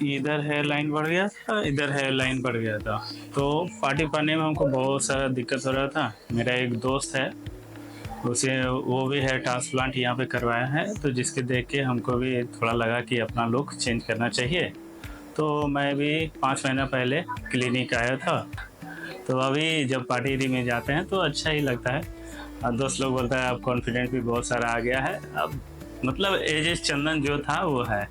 इधर hair line बढ़ गया था, इधर हेयर लाइन बढ़ गया था। तो पार्टी करने में हमको बहुत सारा दिक्कत हो रहा था। मेरा एक दोस्त है, उसे वो भी हेयर ट्रांसप्लांट यहाँ पे करवाया है, तो जिसके देख के हमको भी थोड़ा लगा कि अपना लुक चेंज करना चाहिए। तो मैं भी 5 महीना पहले क्लिनिक आया था। तो अभी जब पार्टी में जाते हैं तो अच्छा ही लगता है। दोस्त लोग बोलता है अब कॉन्फिडेंस भी बहुत सारा आ गया है, अब मतलब एज चंदन जो था वो है।